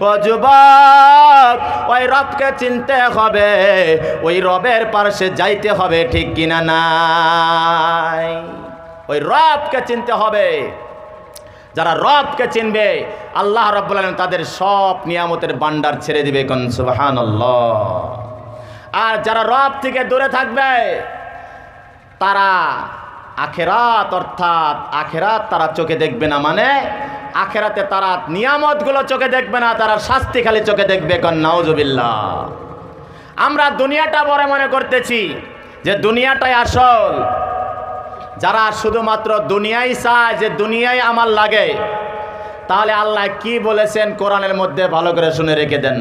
ও যুবক, ওই রবকে চিনতে হবে, ওই রবের পাশে যাইতে হবে, ঠিক কিনা নাই? ওই রবকে চিনতে হবে। যারা রবকে চিনবে আল্লাহ রাব্বুল আলামিন তাদের সব নিয়ামতের ভান্ডার ছেড়ে দিবে, কোন সুবহানাল্লাহ। আর যারা রব থেকে দূরে থাকবে তারা আখেরাত, অর্থাৎ আখেরাত তারা চোখে দেখবে না, মানে আখেরাতে তারা নিয়ামতগুলো চোখে দেখবে না, তারা শাস্তি খালি চোখে দেখবে, কোন নাউজুবিল্লাহ। আমরা দুনিয়াটা বড় মনে করতেছি যে দুনিয়াটাই আসল। যারা শুধুমাত্র দুনিয়াই চায়, যে দুনিয়ায় আমার লাগে, তাহলে আল্লাহ কি বলেছেন কোরআনের মধ্যে ভালো করে শুনে রেখে দেন।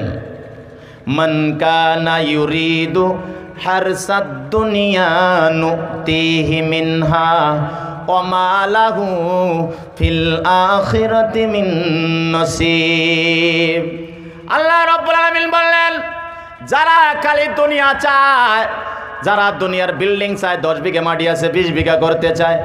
মান কানা ইউরিদু হারসাদ দুনিয়া নুতিহি মিনহা ওয়া মা লাহু ফিল আখিরাতি মিন নসিব। আল্লাহ রাব্বুল আলামিন বললেন, যারা খালি দুনিয়া চায়, যারা দুনিয়ার বিল্ডিং চায়, 10 বিঘা মাটি আছে 20 বিঘা করতে চায়,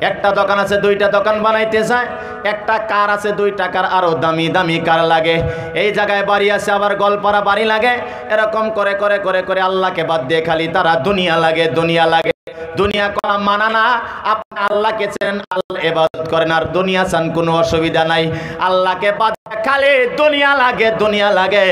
একটা দোকান আছে 2টা দোকান বানাইতে চায়, একটা কার আছে 2 টাকার আরো দামি দামি কার লাগে, এই জায়গায় বাড়ি আছে আবার গোলপাড়া বাড়ি লাগে, এরকম করে করে করে করে আল্লাহকে বাদ দিয়ে খালি তারা দুনিয়া লাগে দুনিয়া লাগে। দুনিয়া করা মানা না, আপনি আল্লাহকে চেনেন, আল্লাহ ইবাদত করেন, আর দুনিয়া চান, কোনো অসুবিধা নাই। আল্লাহকে বাদ খালি দুনিয়া লাগে দুনিয়া লাগে।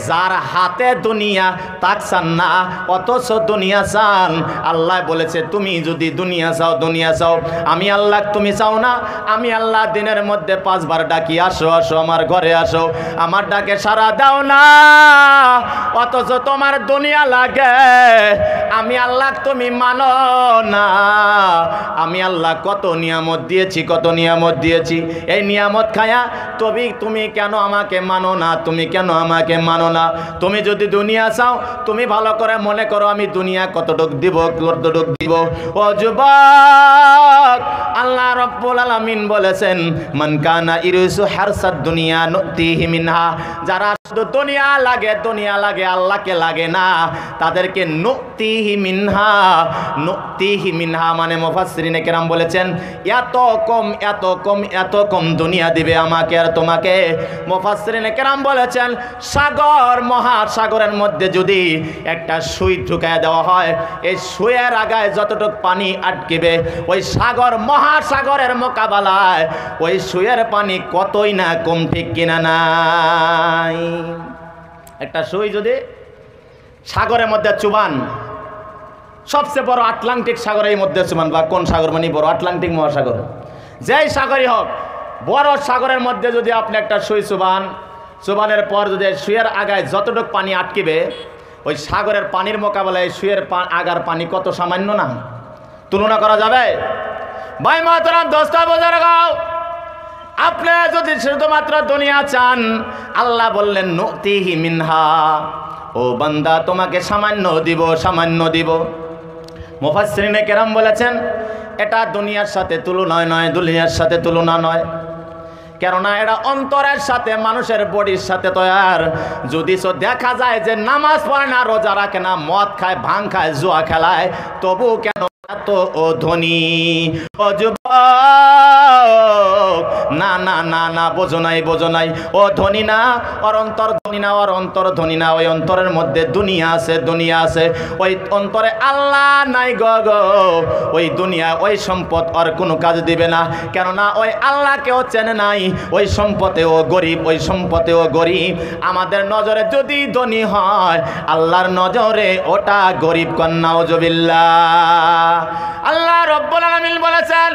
যার হাতে দুনিয়া তাক চান না, অথচ দুনিয়া চান। আল্লাহ বলেছে তুমি যদি দুনিয়া চাও, দুনিয়া চাও, আমি আল্লাহ তুমি চাও না। আমি আল্লাহ দিনের মধ্যে 5 বার ডাকি, আসো আসো আমার ঘরে আসো, আমার ডাকে সাড়া দাও না, অথচ তোমার দুনিয়া লাগে। আমি আল্লাহ তুমি মানো না। আমি আল্লাহ কত নিয়ামত দিয়েছি, কত নিয়ামত দিয়েছি, এই নিয়ামত খায়া তুমি কেন আমাকে মানো না? তুমি কেন আমাকে মানো না? তুমি যদি দুনিয়া চাও, তুমি ভালো করে মনে করো আমি দুনিয়া কতটুক দিব, কতটুক দিব। ও যুবক, আল্লাহ রাব্বুল আলামিন বলেছেন, মান কানা ইরিসু হারসাদ দুনিয়া নুতিহি মিনহা। যারা শুধু দুনিয়া লাগে দুনিয়া লাগে, আল্লাহকে লাগে না, তাদেরকে নুতিহি মিনহা, নুতিহি মিনহা মানে মুফাসসিরিনে কেরাম বলেছেন এত কম এত কম এত কম দুনিয়া দিবে আমাকে আর তোমাকে। মুফাসসিরিনে কেরাম বলেছেন সাগর, মহাসাগরের মধ্যে যদি একটা সুই ঢুকায় দেওয়া হয়, এই সুইয়ের আগায় যতটুকু পানি আটকেবে, ওই সাগর মহাসাগরের মোকাবেলায় ওই সুইয়ের পানি কতই না কম, ঠিক কিনা নাই? একটা সুই যদি সাগরের মধ্যে চুবান, সবচেয়ে বড় আটলান্টিক সাগরের মধ্যে চুবান, বা কোন সাগর মানে বড় আটলান্টিক মহাসাগর, যেই সাগরই হোক, বড় সাগরের মধ্যে যদি আপনি একটা সুই চুবান, চুবানের পর যদি সুইয়ের আগায় যতটুকু পানি আটকিবে, ওই সাগরের পানির মোকাবেলায় সুইয়ের আগার পানি কত সামান্য না, তুলনা করা যাবে? ভাই মাতরাম, 10টা বোঝার গাও, আপনি যদি শুধুমাত্র দুনিয়া চান, আল্লাহ বললেন নুতিহি মিনহা, ও বান্দা তোমাকে সামান্য দিব, সামান্য দিব। মুফাসসিরিনে কেরাম বলেছেন এটা দুনিয়ার সাথে তুলনা নয়, দুনিয়ার সাথে তুলনা নয়, কেননা এটা অন্তরের সাথে, মানুষের বডির সাথে তৈয়ার। যদি দেখা যায় যে নামাজ পড়ে না, রোজা রাখে না, মদ খায়, ভাং খায়, জুয়া খেলায়, তবু কেন এত ও ধনী? ও যুবক, না না না না, বোঝো নাই, বোঝো নাই, ও ধনী না, ওর অন্তর ধনী না, ওর অন্তর ধনী না, ওই অন্তরের মধ্যে দুনিয়া আছে, দুনিয়া আছে, ওই অন্তরে আল্লাহ নাই গো গো। ওই দুনিয়া, ওই সম্পদ ওর কোনো কাজ দিবে না, কেননা ওই আল্লাহকেও চেনে নাই, ওই সম্পদেও গরিব, ওই সম্পদেও গরিব। আমাদের নজরে যদি ধনী হয়, আল্লাহর নজরে ওটা গরিব, কন্যা নাউজুবিল্লাহ। আল্লাহ রাব্বুল আলামিন বলেছেন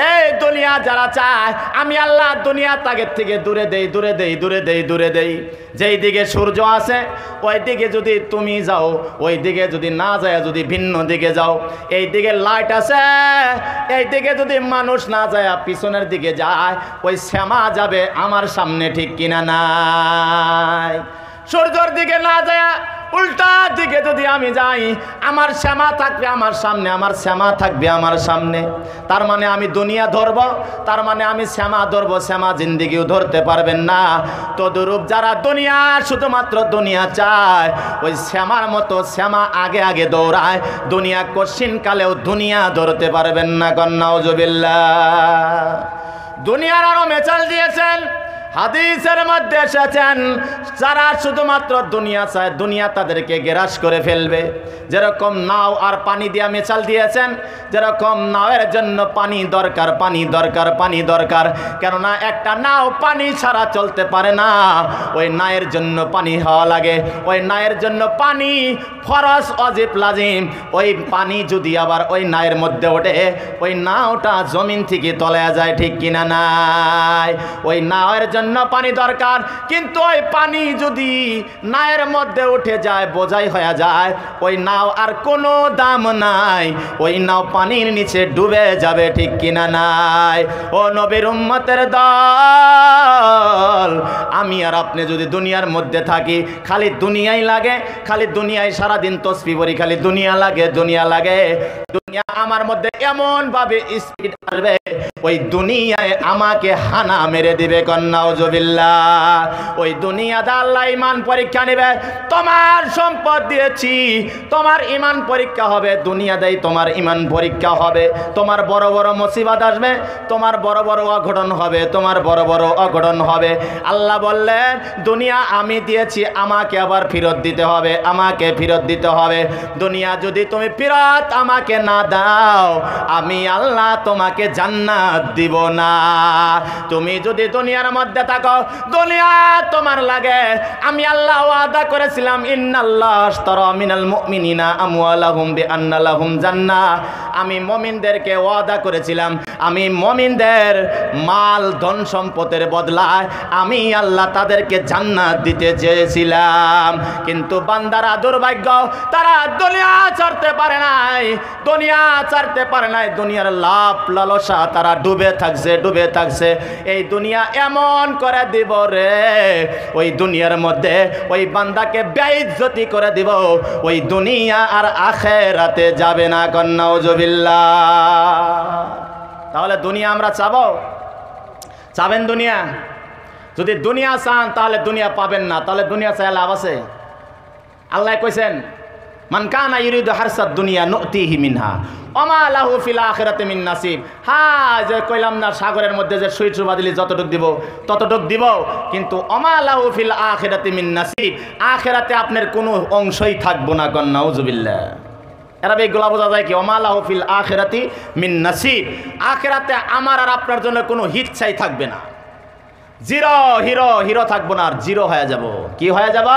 এই দুনিয়া যারা চায়, আমি আল্লাহ দুনিয়া তাদের থেকে দূরে দেই, দূরে দেই, দূরে দেই, দূরে দেই। যেই দিকে সূর্য আছে ওই দিকে যদি তুমি যাও, ওই দিকে যদি না যায়, যদি ভিন্ন দিকে যাও, এই দিকে লাইট আছে, এই দিকে যদি মানুষ না যায়, পিছনের দিকে যায়, ওই শ্যামা যাবে আমার সামনে, ঠিক কিনা নাই? সূর্যের দিকে না যায়, উল্টা দিকে যদি আমি যাই, আমার শ্যামা থাকবে আমার সামনে, আমার শ্যামা থাকবে আমার সামনে। তার মানে আমি দুনিয়া ধরব, তার মানে আমি শ্যামা ধরব, শ্যামা জিন্দিগিও ধরতে পারবেন না। তদরূপ যারা দুনিয়া, শুধুমাত্র দুনিয়া চায়, ওই শ্যামার মতো শ্যামা আগে আগে দৌড়ায়, দুনিয়া কঠিন কালেও দুনিয়া ধরতে পারবেন না, কন্নাউজুবিল্লাহ। দুনিয়ার আরো মেচাল দিয়েছেন হাদিসের মধ্যে এসেছেন যারা শুধুমাত্র দুনিয়া চায় দুনিয়া তাদেরকে গ্রাস করে ফেলবে। যেরকম নাও আর পানি দিয়ে মিশাল দিয়েছেন, যেরকম নাওয়ের জন্য পানি দরকার, পানি দরকার, পানি দরকার, কেননা একটা নাও পানি ছাড়া চলতে পারে না। ওই নায়ের জন্য পানি হওয়া লাগে, ওই নায়ের জন্য পানি ফরজ ওয়াজিব লাজিম। ওই পানি যদি আবার ওই নায়ের মধ্যে ওঠে, ওই নাওটা জমিন থেকে তলে যায়, ঠিক কিনা নাই? ওই নাওয়ের জন্য পানি দরকার, কিন্তু ওই পানি যদি নায়ের মধ্যে উঠে যায়, বোঝাই হয়ে যায়, ওই নাও আর কোনো দাম নাই, ওই নাও পানির নিচে ডুবে যাবে, ঠিক কিনা নাই? ও নবীর উম্মতের দল, আমি আর আপনি যদি দুনিয়ার মধ্যে থাকি, খালি দুনিয়াই লাগে, খালি দুনিয়ায় সারাদিন তসবিহ পড়ি, খালি দুনিয়া লাগে, দুনিয়া লাগে, দুনিয়া আমার মধ্যে এমন ভাবে স্পিড আসবে, ওই দুনিয়ায় আমাকে হানা মেরে দিবে। কন্নাউজুবিল্লাহ। ওই দুনিয়াতে আল্লাহ ঈমান পরীক্ষা নেবে। তোমার সম্পদ দিয়েছি, তোমার ঈমান পরীক্ষা হবে, দুনিয়াতেই তোমার ঈমান পরীক্ষা হবে। তোমার বড় বড় মুসিবত আসবে, তোমার বড় বড় অঘটন হবে, তোমার বড় বড় অঘটন হবে। আল্লাহ বললেন দুনিয়া আমি দিয়েছি, আমাকে আবার ফেরত দিতে হবে, আমাকে ফেরত দিতে হবে। দুনিয়া যদি তুমি ফেরত আমাকে না দাও, আমি আল্লাহ তোমাকে জান্নাত দিব না। তুমি যদি দুনিয়ার মধ্যে থাকো, দুনিয়া তোমার লাগে, আমি আল্লাহ ওয়াদা করেছিলাম ইন্নাল্লাহ আশতারা মিনাল মুমিনিনা আমওয়ালাহুম বিআন্না লাহুম জান্নাহ। আমি মুমিনদেরকে ওয়াদা করেছিলাম, আমি মুমিনদের মাল ধন সম্পদের বদলায় আমি আল্লাহ তাদেরকে জান্নাত দিতে চেয়েছিলাম। কিন্তু বান্দারা দুর্ভাগ্য, তারা দুনিয়া ছাড়তে পারে নাই, দুনিয়া ছাড়তে পারে নাই, দুনিয়ার লাভ লালসা তারা ডুবে থাকছে, ডুবে থাকছে। এই দুনিয়া এমন করে দিব রে, ওই দুনিয়ার মধ্যে ওই বান্দাকে বেইজ্জতি করে দিব, ওই দুনিয়া আর আখিরাতে যাবে না। কন্নাউজুবিল্লাহ। তাহলে দুনিয়া আমরা চাবো? চাবেন দুনিয়া? যদি দুনিয়া চান তাহলে দুনিয়া পাবেন না, তাহলে দুনিয়া চাই লাভ আছে? আল্লাহ কইছেন মান কানা ইউরিদু হারসাদ দুনিয়া নুতিহি মিনহা ওমা লাহু ফিল আখিরাতি মিন নাসিব। হ্যাঁ, যে কইলাম না সাগরের মধ্যে যে সুইচ বাদিলি যতটুক দিব ততটুক দিব, কিন্তু ওমা লাহু ফিল আখিরাতি মিন নাসিব, আখিরাতে আপনার কোনো অংশই থাকবো না। কন্নাউজুবিল্লাহ। এরা এইগুলা বোঝা যায় কি? ওমা লাহু ফিল আখিরাতি মিন নাসিব, আখিরাতে আমার আর আপনার জন্য কোনো হিচ্ছাই থাকবে না। জিরো, হিরো, হিরো থাকবো না, আর জিরো হয়ে যাব। কি হয়ে যাব?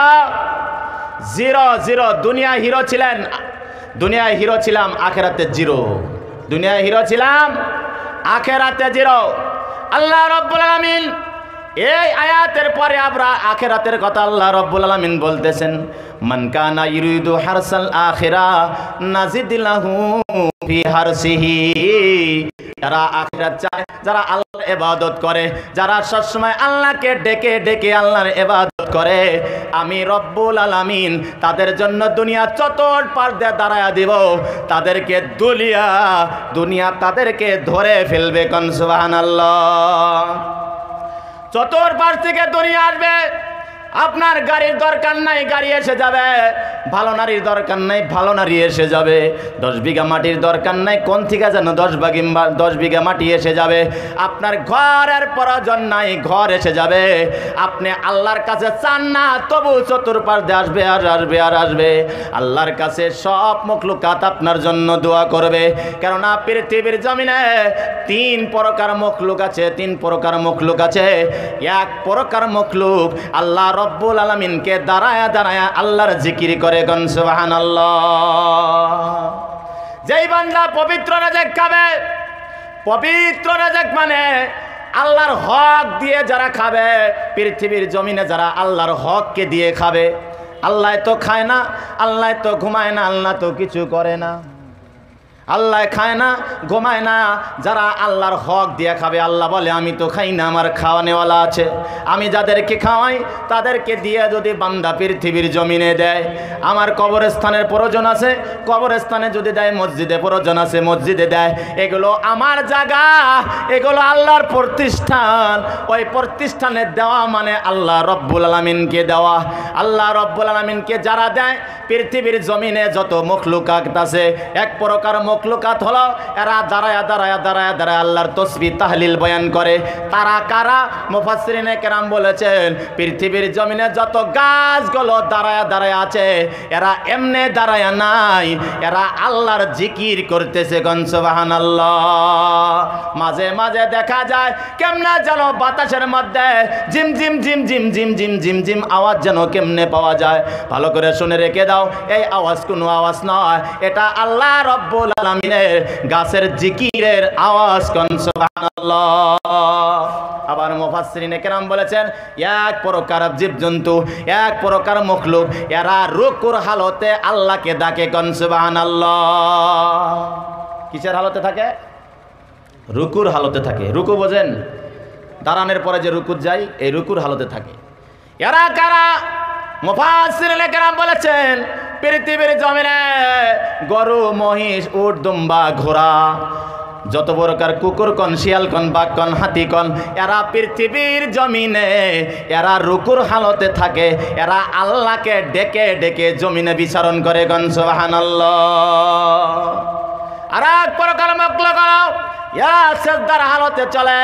Zero, zero. দুনিয়ায় হিরো ছিলেন, দুনিয়ায় হিরো ছিলাম, আখেরাতে জিরো। দুনিয়ায় হিরো ছিলাম, আখেরাতে জিরো। আল্লাহ রাব্বুল আলামিন এই আয়াতের পরে আমরা আখেরাতের কথা আল্লাহ রাব্বুল আলামিন বলতেছেন, মান কানা ইউরিদু হারসাল আখিরা নাজিদ লাহু ফি হারসিহি। যারা আখিরাত চায়, যারা আল্লাহর ইবাদত করে, যারা সবসময় আল্লাহকে ডেকে ডেকে আল্লাহর ইবাদত করে, আমি রব্বুল আলামিন তাদের জন্য দুনিয়া চতুর্পাশ দিয়ে দাঁড়ায়া দিব। তাদেরকে দুনিয়া তাদেরকে ধরে ফেলবে। কোন সুবহানাল্লাহ। চতুর্পাশ থেকে দুনিয়া আসবে। আপনার গাড়ির দরকার নাই, গাড়ি এসে যাবে। ভালো নারীর দরকার নাই, ভালো নারী এসে যাবে। 10 বিঘা মাটির দরকার নাই, কোন থেকে যেন 10 বিঘা মাটি এসে যাবে। আপনার ঘরের প্রয়োজন নাই, ঘর এসে যাবে। আপনি আল্লাহর কাছে চান না, তবু চতুর্পাশ দিয়ে আসবে আর আসবে আর আসবে। আল্লাহর কাছে সব মখলুকাত আপনার জন্য দোয়া করবে, কেননা পৃথিবীর জমিনে 3 প্রকার মখলুক আছে, 3 প্রকার মখলুক আছে। এক প্রকার মখলুক আল্লাহ রব্বুল আলামিনকে দাঁড়ায়া দাঁড়ায়া আল্লাহর জিকির করে। গন সুবহানাল্লাহ। যেই বান্দা পবিত্র রিজিক খাবে, পবিত্র রিজিক মানে আল্লাহর হক দিয়ে যারা খাবে, পৃথিবীর জমিনে যারা আল্লাহর হককে দিয়ে খাবে। আল্লাহ তো খায় না, আল্লাহ তো ঘুমায় না, আল্লাহ তো কিছু করে না, আল্লাহ খায় না, ঘুমায় না। যারা আল্লাহর হক দিয়ে খাবে, আল্লাহ বলে আমি তো খাই না, আমার খাওয়ানেওয়ালা আছে। আমি যাদেরকে খাওয়াই তাদেরকে দিয়ে যদি বান্দা পৃথিবীর জমিনে দেয়, আমার কবরস্থানের প্রয়োজন আছে, কবরস্থানে যদি দেয়, মসজিদে প্রয়োজন আছে, মসজিদে দেয়। এগুলো আমার জায়গা, এগুলো আল্লাহর প্রতিষ্ঠান। ওই প্রতিষ্ঠানে দেওয়া মানে আল্লাহ রব্বুল আলামিনকে দেওয়া। আল্লাহ রব্বুল আলামিনকে যারা দেয়, পৃথিবীর জমিনে যত মখলুকাত আছে, এক প্রকার মখলুকাত হলো এরা দাঁড়ায় আল্লাহর তসবিহ তাহলিল বয়ান করে। তারা কারা? মুফাসসিরিনে কেরাম বলেছেন পৃথিবীর জমিনে যত গাছগুলো দাঁড়ায় আছে এরা এমনে দাঁড়ায় নাই, এরা আল্লাহর জিকির করতেছে। গণ সুবহানাল্লাহ। মাঝে মাঝে দেখা যায় কেমনে যেন বাতাসের মধ্যে gym gym gym gym gym gym gym gym আওয়াজ যেন কেমনে পাওয়া যায়। ভালো করে শুনে রেখে দাও, এই আওয়াজ কোনো আওয়াজ নয়, এটা আল্লাহ রাব্বুল আলামিনের গাছের জিকিরের আওয়াজ। গণ সুবহানাল্লাহ। আবার মুফাসসিরিনে কেরাম বলেছেন এক প্রকার জীবজন্তু, এক প্রকার মখলুক, এরা রুকুর হালতে আল্লাহকে ডাকে। গণ সুবহানাল্লাহ। কিসের হালতে থাকে? রুকুর হালতে থাকে। রুকু বোঝেন? দাঁড়ানোর পরে যে রুকুত যাই, এই রুকুর হালতে থাকে। এরা কারা? মুফাসসিরিনে কেরাম বলেছেন পৃথিবীর জমিনে গরু, মহিষ, উট, দুম্বা, ঘোড়া, যত প্রকার কুকুর কন, শিয়াল কন, বাঘ কন, হাতি কন, এরা পৃথিবীর জমিনে এরা রুকুর হালতে থাকে। এরা আল্লাহকে ডেকে ডেকে জমিনে বিচারণ করে। গণ সুবহানাল্লাহ। আর এক প্রকার মখলুক এরা সেজদার হালতে চলে।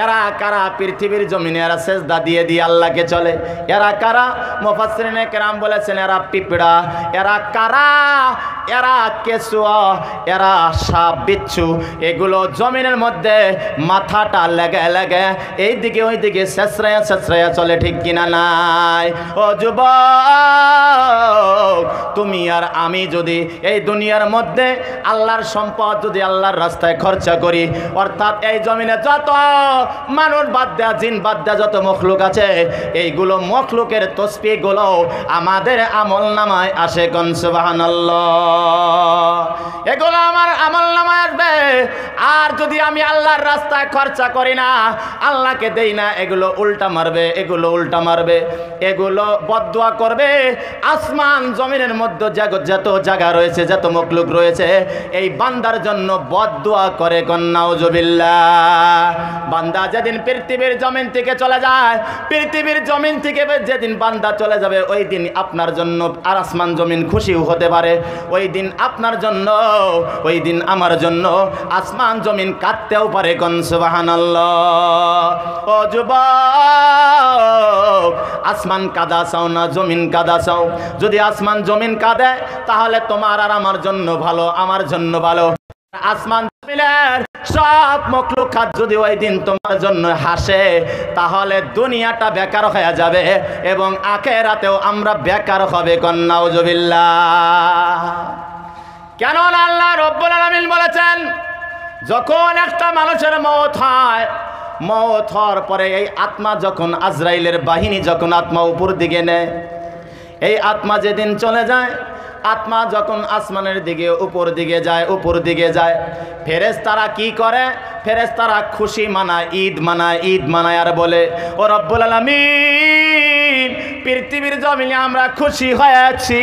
এরা কারা? পৃথিবীর জমিনে এরা সেজদা দিয়ে দিয়ে আল্লাহকে চলে। এরা কারা? মুফাসসিরিনে কেরাম বলেছেন এরা পিঁপড়া। এরা কারা? এরা কেঁচুয়া, এরা সাপ, বিচ্ছু, এগুলো জমিনের মধ্যে মাথাটা লেগে লেগে এইদিকে ওইদিকে ছেঁচড়ায়া ছেঁচড়ায়া চলে। ঠিক কিনা নাই? ও যুবক, তুমি আর আমি যদি এই দুনিয়ার মধ্যে আল্লাহর সম্পদ যদি আল্লাহর রাস্তায় খরচা করি, অর্থাৎ এই জমিনে যত মানুষ বাদ দেয়া, জিন বাদ দেয়া যত মখলুক আছে, এইগুলো মখলুকের তসবিহ গুলো আমাদের আমল নামায় আসে। গণ সুবহানাল্লাহ। এগুলো আমার আমল নামায় আসবে। আর যদি আমি আল্লাহর রাস্তায় খরচা করি না, আল্লাহকে দেই না, এগুলো উল্টা মারবে, এগুলো উল্টা মারবে, এগুলো বদদুয়া করবে। আসমান জমিনের মধ্যে যত জায়গা রয়েছে, যত মখলুক রয়েছে, এই বান্দার জন্য বদদুয়া করে। নাউজুবিল্লাহ। বান্দা যেদিন পৃথিবীর জমিন থেকে চলে যায়, পৃথিবীর জমিন থেকে যেদিন বান্দা চলে যাবে, ওই দিন আপনার জন্য আর আসমান জমিন খুশিও হতে পারে। ওই দিন আপনার জন্য, ওই দিন আমার জন্য আসমান জমিন কাঁদতেও পারে। গণ সুবহানাল্লাহ। ও যুবক, আসমান কাঁদা চাও না জমিন কাঁদা চাও? যদি আসমান জমিন কাঁদে তাহলে তোমার আর আমার জন্য ভালো, আমার জন্য ভালো। আসমান জমিনের সব মখলুকাত যদি ওই দিন তোমার জন্য হাসে, তাহলে দুনিয়াটা বেকার হয়ে যাবে এবং আখিরাতেও আমরা বেকার হবে। কোন নাউজুবিল্লাহ। কেন আল্লাহ রাব্বুল আলামিন বলেছেন যখন একটা মানুষের মওত হয়, মওত হওয়ার পরে এই আত্মা যখন আজরাইলের বাহিনী যখন আত্মা উপর দিকে নেয়, এই আত্মা যেদিন চলে যায়, আত্মা যখন আসমানের দিকে উপর দিকে যায়, উপর দিকে যায়, ফেরেশতারা কি করে? ফেরেশতারা খুশি মানায়, ঈদ মানায়, ঈদ মানায় আর বলে ও রব্বুল আলামিন, পৃথিবীর জমিনে আমরা খুশি হয়েছি।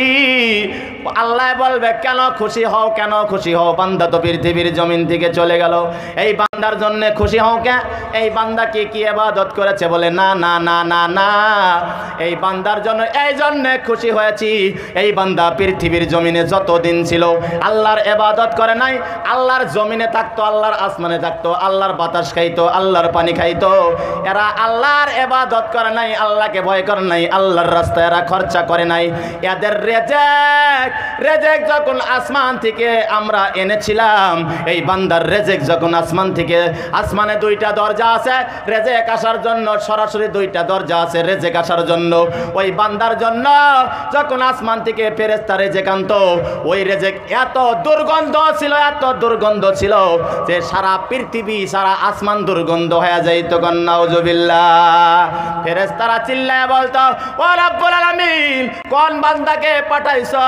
আল্লাহ বলবে কেন খুশি হও, কেন খুশি হও? বান্দা তো পৃথিবীর জমিন থেকে চলে গেল, এই বান্দার জন্য খুশি হও কে? এই বান্দা কি ইবাদত করেছে? বলে না না না না না, এই বান্দার জন্য এই জন্য খুশি হয়েছি, এই বান্দা পৃথিবীর জমিনে যতদিন ছিল আল্লাহর ইবাদত করে নাই, আল্লাহর জমিনে থাকতো, আল্লাহর আসমানে থাকতো, আল্লাহর বাতাস খাইতো, আল্লাহর পানি খাইতো, এরা আল্লাহর ইবাদত করে নাই, আল্লাহকে ভয় করে নাই, আল্লাহর রাস্তায় এরা খরচা করে নাই। এদের রেজেক যখন আসমান থেকে আমরা এনেছিলাম, এই বান্দার রেজেক যখন আসমান থেকে, আসমানে দুইটা দরজা আছে রেজেক আসার জন্য, সরাসরি দুইটা দরজা আছে রেজেক আসার জন্য। ওই বান্দার জন্য যখন আসমান থেকে ফেরেশতা রেজেক আনতো, ওই রেজেক এত দুর্গন্ধ ছিল, এত দুর্গন্ধ ছিল যে সারা পৃথিবী, সারা আসমান দুর্গন্ধ হয়ে যাইত। নাউজুবিল্লাহ। ফেরেশতারা চিল্লায় বলতো ও রব্বুল আলামিন, কোন বান্দাকে পাঠাইছো?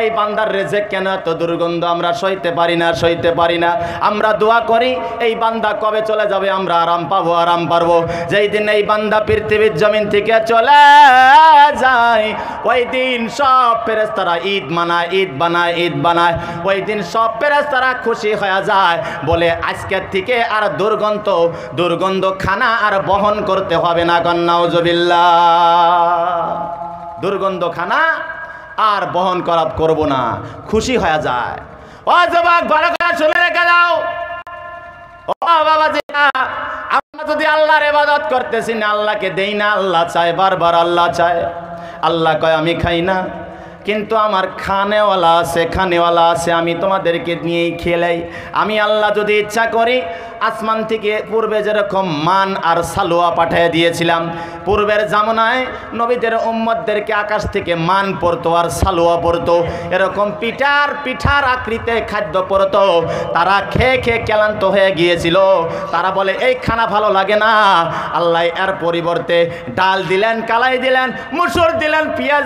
এই বান্দার রেজেক কেন এত দুর্গন্ধ? আমরা সইতে পারি না, সইতে পারি না। আমরা দোয়া করি এই বান্দা কবে চলে যাবে, আমরা আরাম পাবো, আরাম পারবো। যেই দিন এই বান্দা পৃথিবীর জমিন থেকে চলে যায়, ওই দিন সব ফেরেশতারা ঈদ মানায়, ঈদ বানায়, ঈদ বানায়। ওই দিন সব ফেরেশতারা খুশি হয়ে যায়, বলে আজকের থেকে আর দুর্গন্ধ খানা আর বহন করতে হবে না। নাউজুবিল্লাহ। দুর্গন্ধ খানা আর বহন করব না, খুশি হয়ে যায়। ও যুবক ভালো করে শুনে রেখে দাও, ও বাবাজি, আমরা যদি আল্লাহর ইবাদত করতেছি না, আল্লাহকে দেই না, আল্লাহ চায়, বারবার আল্লাহ চায়। আল্লাহ কয় আমি খাই না, কিন্তু আমার খানেওয়ালা আছে, আমি তোমাদেরকে নিয়েই খেলাই। আমি আল্লাহ যদি ইচ্ছা করি, আসমান থেকে পূর্বে যেরকম মান আর সালোয়া পাঠিয়ে দিয়েছিলাম, পূর্বের জামানায় নবীদের উম্মতদেরকে আকাশ থেকে মান পড়তো আর সালোয়া পড়তো, এরকম পিঠার আকৃতিতে খাদ্য পড়তো। তারা খেয়ে খেয়ে ক্লান্ত হয়ে গিয়েছিল। তারা বলে এই খানা ভালো লাগে না। আল্লাহ এর পরিবর্তে ডাল দিলেন, কালাই দিলেন, মুসুর দিলেন, পেঁয়াজ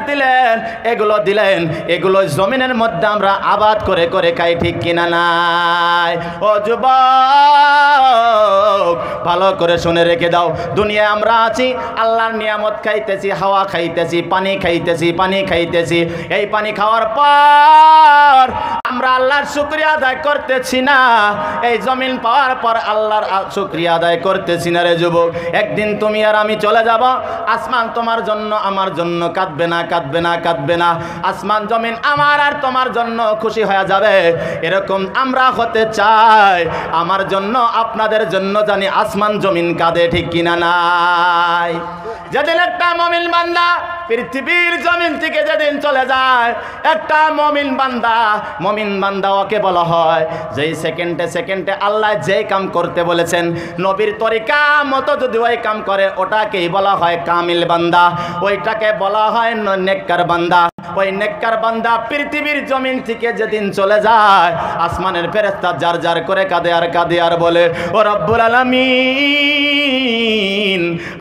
দিলেন, এগুলো জমিনের মধ্যে আমরা আবাদ করে করে খাই, ঠিক কিনা নাই? ও যুবক ভালো করে শুনে রেখে দাও, দুনিয়ায় আমরা আছি, আল্লাহর নিয়ামত খাইতেছি, হাওয়া খাইতেছি, পানি খাইতেছি। এই পানি খাওয়ার পর আমরা আল্লাহর শুকরিয়া আদায় করতেছি না। এই জমিন পাওয়ার পর আল্লাহর শুকরিয়া আদায় করতেছি না রে যুবক। একদিন তুমি আর আমি চলে যাব, আসমান তোমার জন্য আমার জন্য কাঁদবে না। আসমান জমিন আমার আর তোমার জন্য খুশি হয়ে যাবে। এরকম আমরা হতে চাই, আমার জন্য আপনাদের জন্য জানি আসমান জমিন কাঁদে, ঠিক কিনা নাই? যেদিন একটা মুমিন বান্দা পৃথিবীর জমিন থেকে যেদিন চলে যায়, একটা মুমিন বান্দা ওকে বলা হয় যেই সেকেন্ডে আল্লাহ যেই কাম করতে বলেছেন, নবীর তরিকা মতো যদি ওই কাম করে, ওটাকেই বলা হয় কামিল বান্দা, ওইটাকে বলা হয় নেককার বান্দা। ওই নেককার বান্দা পৃথিবীর জমিন থেকে যেদিন চলে যায়, আসমানের ফেরেশতা জার করে কাঁদে আর বলে, ও রব্বুল আলামিন,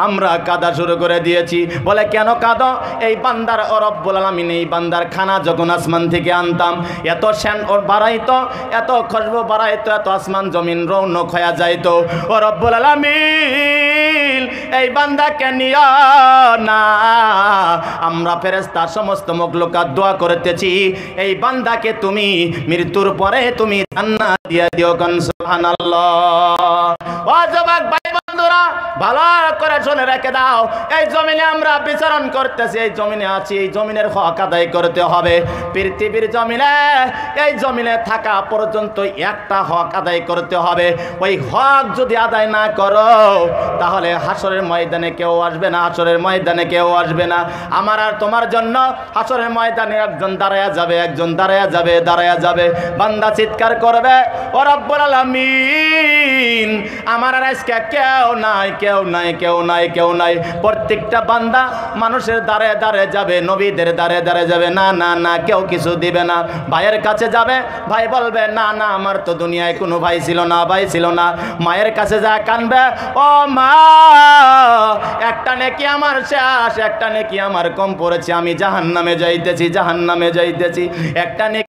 আমরা কাঁদা শুরু করে দিয়েছি। বলে কেন কাঁদো? এই বান্দার, ও রব্বুল আলামিন, এই বান্দার খানা যখন আসমান থেকে আনতাম, এত শ্যান ওর বাড়াইতো, এত খুশবু বাড়াইতো, এত আসমান জমিন রৌনক হয়ে যাইতো। ও রব্বুল আলামিন, এই বান্দাকে নিও না। আমরা ফেরেশতা সমস্ত মখলুকাত দোয়া করতেছি, এই বান্দাকে তুমি মৃত্যুর পরে তুমি জান্নাত দিয়ে দিও। কান সুবহানাল্লাহ। ও যুবক ভাই বন্ধুরা, ভালো করে শুনে রেখে দাও, এই জমিনে আমরা বিচরণ করতেছি, এই জমিনে আছি, এই জমিনের হক আদায় করতে হবে। পৃথিবীর জমিনে, এই জমিনে থাকা পর্যন্ত একটা হক আদায় করতে হবে। ওই হক যদি আদায় না করো, তাহলে হাসরের ময়দানে কেউ আসবে না। আমার আর তোমার জন্য হাসরের ময়দানে একজন দাঁড়ায়া যাবে। বান্দা চিৎকার করবে, ও রব্বুল আলামিন, আমার আর আজকে কেউ নাই। প্রত্যেকটা বান্দা মানুষের দ্বারে যাবে, নবীদের দ্বারে যাবে, না কেউ কিছু দিবে না। ভাইয়ের কাছে যাবে, ভাই বলবে না, আমার তো দুনিয়ায় কোনো ভাই ছিল না। মায়ের কাছে যা কানবে, ও মা, একটা নেকি আমার শেষ, একটা নেকি আমার কম পড়েছে, আমি জাহান্নামে যাইতেছি। একটা নেকি